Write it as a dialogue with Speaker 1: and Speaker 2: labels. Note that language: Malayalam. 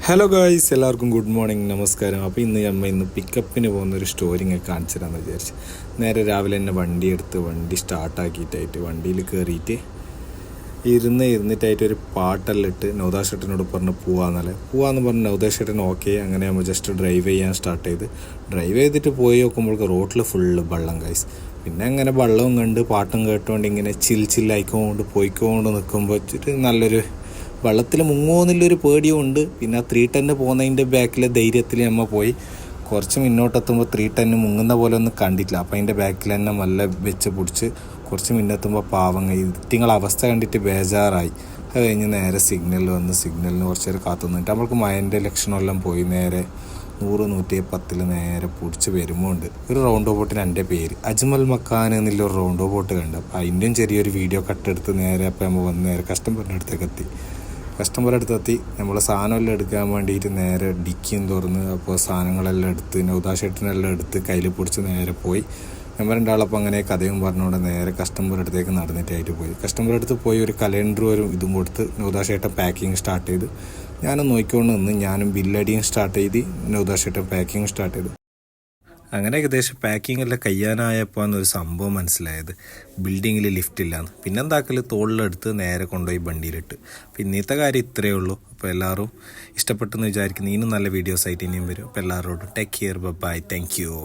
Speaker 1: ഹലോ ഗായ്സ്, എല്ലാവർക്കും ഗുഡ് മോർണിംഗ്, നമസ്കാരം. അപ്പോൾ ഇന്ന് പിക്കപ്പിന് പോകുന്നൊരു സ്റ്റോറി ഇങ്ങനെ കാണിച്ചു തരാമെന്ന് വിചാരിച്ചു. നേരെ രാവിലെ തന്നെ വണ്ടി സ്റ്റാർട്ടാക്കിയിട്ടായിട്ട് വണ്ടിയിൽ കയറിയിട്ട് ഇരുന്നിട്ടായിട്ട് ഒരു പാട്ടെല്ലാം ഇട്ട് നൗദാഷേട്ടനോട് പറഞ്ഞ് പോവാന്ന് പറഞ്ഞ് നൗദാഷേട്ടൻ ഓക്കെ. അങ്ങനെ നമ്മൾ ജസ്റ്റ് ഡ്രൈവ് ചെയ്യാൻ സ്റ്റാർട്ട് ഡ്രൈവ് ചെയ്തിട്ട് പോയി നോക്കുമ്പോൾ റോട്ടിൽ ഫുള്ള് വെള്ളം ഗൈസ്. പിന്നെ അങ്ങനെ വെള്ളവും കണ്ട് പാട്ടും കേട്ടുകൊണ്ട് ഇങ്ങനെ പോയിക്കൊണ്ട് നിൽക്കുമ്പോൾ നല്ലൊരു വെള്ളത്തിൽ മുങ്ങുമെന്നുള്ളൊരു പേടിയും ഉണ്ട്. പിന്നെ ആ 310 പോകുന്നതിൻ്റെ ബാക്കിലെ ധൈര്യത്തിൽ നമ്മൾ പോയി. കുറച്ച് മുന്നോട്ടെത്തുമ്പോൾ 310 മുങ്ങുന്ന പോലെ ഒന്നും കണ്ടിട്ടില്ല. അപ്പോൾ അതിൻ്റെ ബാക്കിൽ തന്നെ നല്ല വെച്ച് പിടിച്ച് കുറച്ച് മുന്നെത്തുമ്പോൾ പാവങ്ങൾ ഇതിങ്ങളെ അവസ്ഥ കണ്ടിട്ട് ബേജാറായി. അത് കഴിഞ്ഞ് നേരെ സിഗ്നലിന് കുറച്ച് നേരം കാത്തു നിന്നിട്ട് നമ്മൾക്ക് മഴൻ്റെ ലക്ഷണമെല്ലാം പോയി നേരെ 100-110 നേരെ പിടിച്ച് വരുമ്പോൾ ഉണ്ട് ഒരു റൗണ്ട് ബോട്ടിന് എൻ്റെ പേര് അജ്മൽ മക്കാൻ എന്നുള്ളൊരു റൗണ്ട് ബോട്ട് കണ്ട്. അപ്പോൾ അതിൻ്റെയും ചെറിയൊരു വീഡിയോ കട്ടെടുത്ത് നേരെ അപ്പോൾ നമ്മൾ വന്ന് നേരെ കസ്റ്റമറുടെ അടുത്തെത്തി നമ്മൾ സാധനമെല്ലാം എടുക്കാൻ വേണ്ടിയിട്ട് നേരെ ഡിക്കിയും തുറന്ന് അപ്പോൾ സാധനങ്ങളെല്ലാം എടുത്ത് നൗദാഷേട്ടനെല്ലാം എടുത്ത് കയ്യിൽ പിടിച്ച് നേരെ പോയി. നമ്മൾ രണ്ടാളപ്പോൾ അങ്ങനെ കഥയും പറഞ്ഞുകൊണ്ട് നേരെ കസ്റ്റമറുടെ അടുത്തേക്ക് നടന്നിട്ടായിട്ട് പോയി. കസ്റ്റമറുടെ അടുത്ത് പോയി ഒരു കലണ്ടറും ഒരു ഇതും കൊടുത്ത് നൗദാഷേട്ടൻ പാക്കിങ് സ്റ്റാർട്ട് ചെയ്ത് ഞാനും നോക്കിക്കൊണ്ട് നിന്ന് ഞാനും ബില്ലടിയും സ്റ്റാർട്ട് ചെയ്ത് നൗദാഷേട്ടൻ പാക്കിങ് സ്റ്റാർട്ട് ചെയ്തു. അങ്ങനെ ഏകദേശം പാക്കിംഗ് എല്ലാം കഴിയാനായപ്പോൾ എന്നൊരു സംഭവം മനസ്സിലായത്, ബിൽഡിങ്ങിൽ ലിഫ്റ്റ് ഇല്ലാന്ന്. പിന്നെന്താക്കൽ തോളിലെടുത്ത് നേരെ കൊണ്ടുപോയി വണ്ടിയിലിട്ട്. അപ്പോൾ ഇന്നത്തെ കാര്യം ഇത്രയേ ഉള്ളൂ. അപ്പോൾ എല്ലാവരും ഇഷ്ടപ്പെട്ടെന്ന് വിചാരിക്കുന്നു. ഇനിയും നല്ല വീഡിയോസ് ആയിട്ട് ഇനിയും വരും. അപ്പോൾ എല്ലാവരോടും take care, bye, thank U.